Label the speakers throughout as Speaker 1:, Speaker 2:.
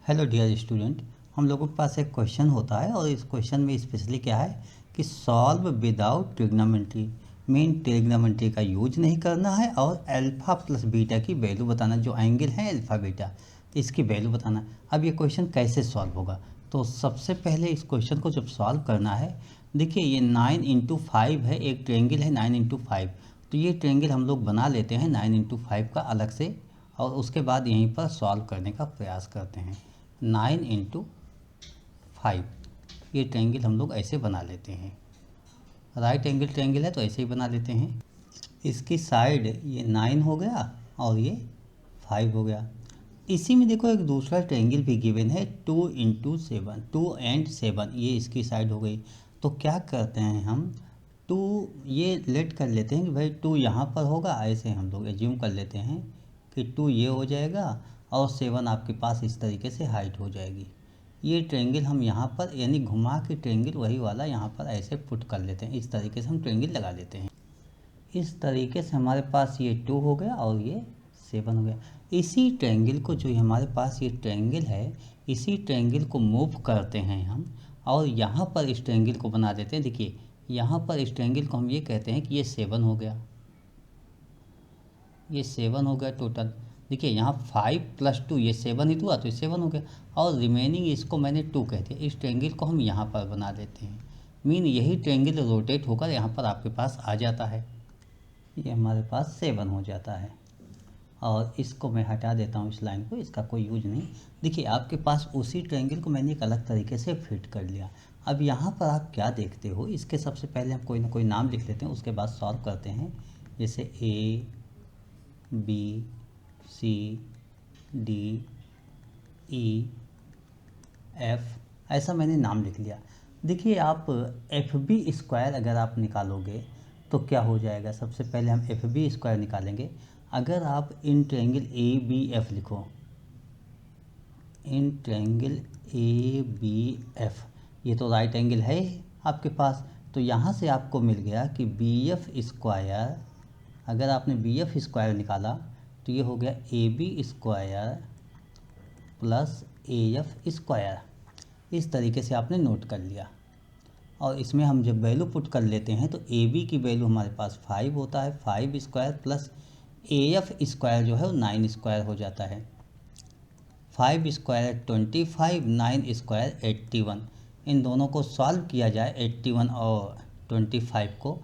Speaker 1: Hello dear student. हम लोगों के पास एक क्वेश्चन होता है और इस क्वेश्चन में स्पेशली क्या है कि solve without trigonometry. Main trigonometry का यूज नहीं करना है और अल्फ़ा प्लस बीटा की वैल्यू बताना, जो एंगल है अल्फ़ा बीटा इसकी वैल्यू बताना। अब ये क्वेश्चन कैसे सॉल्व होगा, तो सबसे पहले इस क्वेश्चन को जब सॉल्व करना है, देखिए ये 9 × 5 है, एक ट्रेंगल है 9 × 5। तो ये ट्रेंगल हम लोग बना लेते हैं 9 × 5 का अलग से, और उसके बाद यहीं पर सॉल्व करने का प्रयास करते हैं। 9 × 5 ये ट्रायंगल हम लोग ऐसे बना लेते हैं। राइट एंगल ट्रायंगल है तो ऐसे ही बना लेते हैं। इसकी साइड ये 9 हो गया और ये 5 हो गया। इसी में देखो एक दूसरा ट्रायंगल भी गिवन है 2 × 7, 2 एंड 7, ये इसकी साइड हो गई। तो क्या करते हैं हम, 2 ये लेट कर लेते हैं कि भाई 2 यहाँ पर होगा, ऐसे हम लोग एज्यूम कर लेते हैं कि 2 ये हो जाएगा और 7 आपके पास इस तरीके से हाइट हो जाएगी। ये ट्रायंगल हम यहाँ पर यानी घुमा के ट्रायंगल वही वाला यहाँ पर ऐसे पुट कर लेते हैं। इस तरीके से हम ट्रायंगल लगा लेते हैं। इस तरीके से हमारे पास ये 2 हो गया और ये 7 हो गया। इसी ट्रायंगल को, जो हमारे पास ये ट्रायंगल है, इसी ट्रायंगल को मूव करते हैं हम और यहाँ पर इस ट्रायंगल को बना देते हैं। देखिए यहाँ पर इस ट्रायंगल को हम ये कहते हैं कि ये 7 हो गया, ये 7 हो गया टोटल। देखिए यहाँ 5 + 2, ये 7 ही हुआ तो ये 7 हो गया, और रिमेनिंग इसको मैंने 2 कहते हैं। इस ट्रायंगल को हम यहाँ पर बना देते हैं। मीन यही ट्रायंगल रोटेट होकर यहाँ पर आपके पास आ जाता है, ये हमारे पास 7 हो जाता है। और इसको मैं हटा देता हूँ, इस लाइन को, इसका कोई यूज नहीं। देखिए आपके पास उसी ट्रायंगल को मैंने एक अलग तरीके से फिट कर लिया। अब यहाँ पर आप क्या देखते हो, इसके सबसे पहले हम कोई ना कोई नाम लिख लेते हैं, उसके बाद सॉल्व करते हैं। जैसे A, B, C, D, E, F, ऐसा मैंने नाम लिख लिया। देखिए आप FB² अगर आप निकालोगे तो क्या हो जाएगा, सबसे पहले हम FB² निकालेंगे। अगर आप इन ट्रायंगल ABF लिखो, इन ट्रायंगल ABF, ये तो राइट एंगल है आपके पास, तो यहाँ से आपको मिल गया कि BF², अगर आपने BF² निकाला तो ये हो गया AB² + AF²। इस तरीके से आपने नोट कर लिया। और इसमें हम जब वैल्यू पुट कर लेते हैं तो AB की वैल्यू हमारे पास 5 होता है, 5² + AF² जो है वो 9² हो जाता है। 5² 25, 9² 81। इन दोनों को सॉल्व किया जाए 81 और 25 को,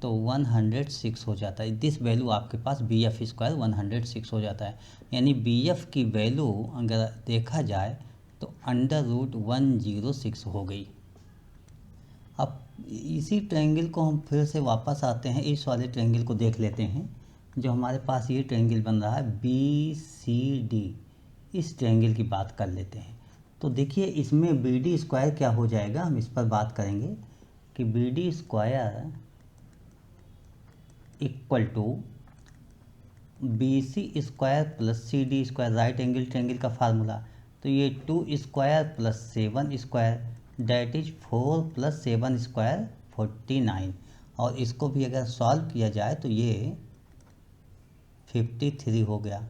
Speaker 1: तो 106 हो जाता है। दिस वैल्यू आपके पास BF² 106 हो जाता है। यानी BF की वैल्यू अगर देखा जाए तो √106 हो गई। अब इसी ट्रायंगल को हम फिर से वापस आते हैं, इस वाले ट्रायंगल को देख लेते हैं। जो हमारे पास ये ट्रायंगल बन रहा है BCD, इस ट्रायंगल की बात कर लेते हैं। तो देखिए इसमें BD² क्या हो जाएगा, हम इस पर बात करेंगे कि BD² = BC² + CD², right angle triangle का फार्मूला। तो ये 2² + 7², दैट इज 4 + 7², 49। और इसको भी अगर सॉल्व किया जाए तो ये 53 हो गया।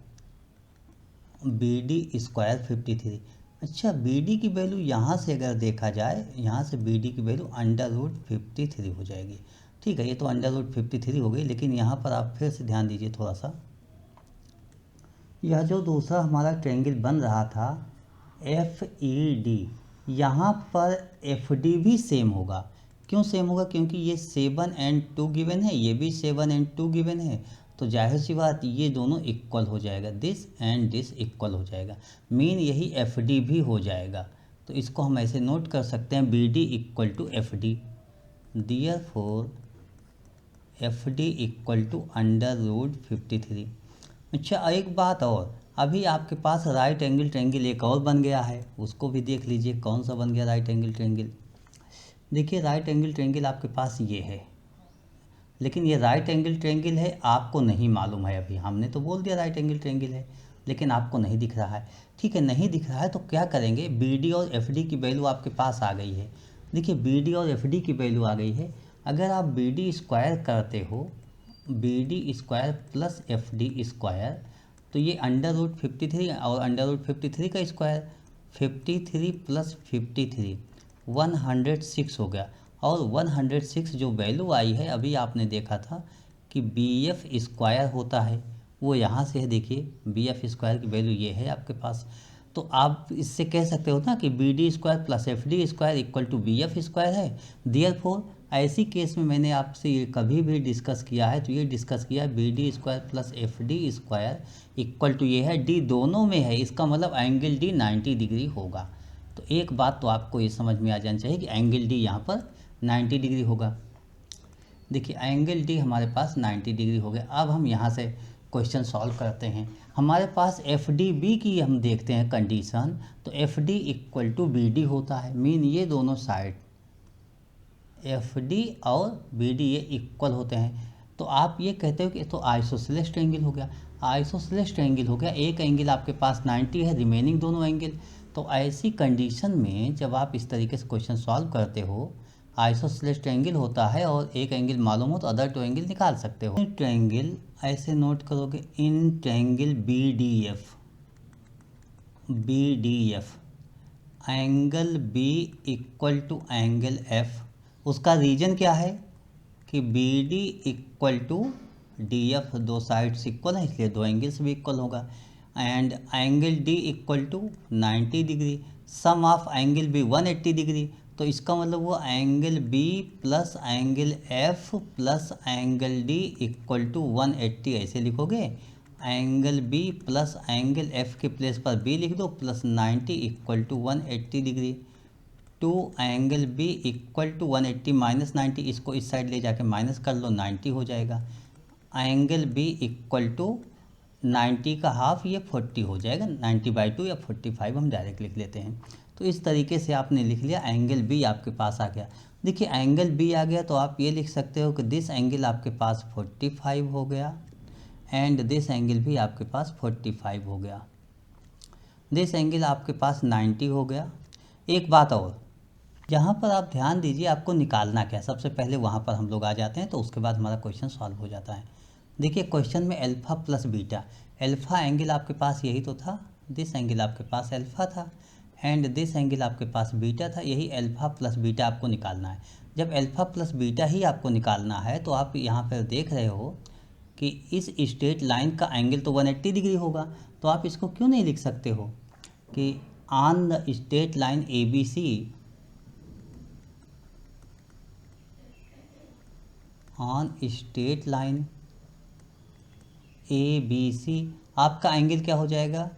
Speaker 1: BD² 53। अच्छा, BD की वैल्यू यहाँ से अगर देखा जाए, यहाँ से BD की वैल्यू √53 हो जाएगी। ठीक है, ये तो √53 हो गई, लेकिन यहाँ पर आप फिर से ध्यान दीजिए थोड़ा सा। यह जो दूसरा हमारा ट्रायंगल बन रहा था FED, यहाँ पर FD भी सेम होगा। क्यों सेम होगा, क्योंकि ये 7 एंड 2 गिवन है, ये भी 7 एंड 2 गिवन है, तो जाहिर सी बात ये दोनों इक्वल हो जाएगा, दिस एंड दिस इक्वल हो जाएगा। मीन यही FD भी हो जाएगा। तो इसको हम ऐसे नोट कर सकते हैं, BD = FD, देयरफॉर FD = √53। अच्छा, एक बात और, अभी आपके पास राइट एंगल ट्रायंगल एक और बन गया है, उसको भी देख लीजिए कौन सा बन गया राइट एंगल ट्रायंगल। देखिए राइट एंगल ट्रायंगल आपके पास ये है, लेकिन ये राइट एंगल ट्रायंगल है आपको नहीं मालूम है। अभी हमने तो बोल दिया राइट एंगल ट्रायंगल है, लेकिन आपको नहीं दिख रहा है। ठीक है, नहीं दिख रहा है तो क्या करेंगे, BD और FD की वैल्यू आपके पास आ गई है। देखिए BD और FD की वैल्यू आ गई है। अगर आप BD² करते हो, BD² + FD², तो ये √53 और √53 का स्क्वायर 53 प्लस 53 106 हो गया। और 106 जो वैल्यू आई है अभी आपने देखा था कि बी एफ स्क्वायर होता है, वो यहाँ से है। देखिए बी एफ स्क्वायर की वैल्यू ये है आपके पास। तो आप इससे कह सकते हो ना कि B D square plus F D square equal to B F square है। देयरफॉर ऐसी केस में मैंने आपसे ये कभी भी डिस्कस किया है, तो ये डिस्कस किया है B D square plus F D square equal to ये है डी दोनों में है, इसका मतलब एंगल डी 90 डिग्री होगा। तो एक बात तो आपको ये समझ में आ जानी चाहिए कि एंगल डी यहाँ पर 90 डिग्री होगा। देखिए एंगल डी हमारे पास 90 डिग्री हो गया। अब हम यहाँ से क्वेश्चन सॉल्व करते हैं। हमारे पास एफ डी बी की हम देखते हैं कंडीशन, तो F D equal to B D होता है। मीन ये दोनों साइड एफ डी और बी डी ये इक्वल होते हैं। तो आप ये कहते हो कि तो आइसोसेलेस ट्रायंगल हो गया। आइसोसेलेस ट्रायंगल हो गया, एक एंगल आपके पास 90 है, रिमेनिंग दोनों एंगल। तो ऐसी कंडीशन में जब आप इस तरीके से क्वेश्चन सॉल्व करते हो, आइसोसेलेस ट्रायंगल होता है और एक एंगल मालूम हो तो अदर टू एंगल निकाल सकते हो। ट्रायंगल ऐसे नोट करोगे, in triangle B D F angle B equal to angle F, उसका रीजन क्या है कि B D equal to D F, दो साइड्स इक्वल है इसलिए दो एंगल्स भी इक्वल होगा। And angle D equal to 90 degree, sum of angle B 180 degree. तो इसका मतलब वो angle B plus angle F plus angle D equal to 180 ऐसे लिखोगे। Angle B plus angle F के प्लेस पर बी लिख दो plus 90 equal to 180 degree. Two angle B equal to 180 minus 90, इसको इस साइड ले जाके माइनस कर लो, 90 हो जाएगा। एंगल बी इक्वल टू 90 का हाफ, ये 40 हो जाएगा। 90/2 या 45 हम डायरेक्ट लिख लेते हैं। तो इस तरीके से आपने लिख लिया, एंगल बी आपके पास आ गया। देखिए एंगल बी आ गया तो आप ये लिख सकते हो कि दिस एंगल आपके पास 45 हो गया एंड दिस एंगल भी आपके पास 45 हो गया। दिस एंगल आपके पास 90 हो गया। एक बात और, यहाँ पर आप ध्यान दीजिए, आपको निकालना क्या, सबसे पहले वहाँ पर हम लोग आ जाते हैं तो उसके बाद हमारा क्वेश्चन सॉल्व हो जाता है। देखिए क्वेश्चन में alpha plus beta, alpha angle आपके पास यही तो था, दिस एंगल आपके पास अल्फ़ा था एंड दिस एंगल आपके पास बीटा था। यही अल्फ़ा प्लस बीटा आपको निकालना है। जब अल्फ़ा प्लस बीटा ही आपको निकालना है तो आप यहाँ पर देख रहे हो कि इस स्ट्रेट लाइन का एंगल तो 180 डिग्री होगा। तो आप इसको क्यों नहीं लिख सकते हो कि on the straight line A B C, on straight line A B C आपका एंगल क्या हो जाएगा,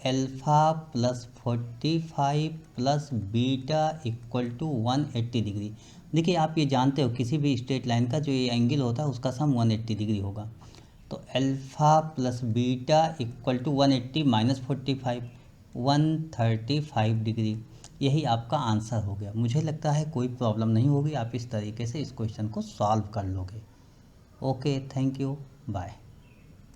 Speaker 1: alpha plus 45 plus beta equal to 180 degree. देखिए आप ये जानते हो किसी भी स्ट्रेट लाइन का जो ये एंगल होता है उसका सम 180 डिग्री होगा। तो alpha plus beta equal to 180 minus 45 135 degree. यही आपका आंसर हो गया। मुझे लगता है कोई प्रॉब्लम नहीं होगी, आप इस तरीके से इस क्वेश्चन को सॉल्व कर लोगे। Okay, thank you, bye.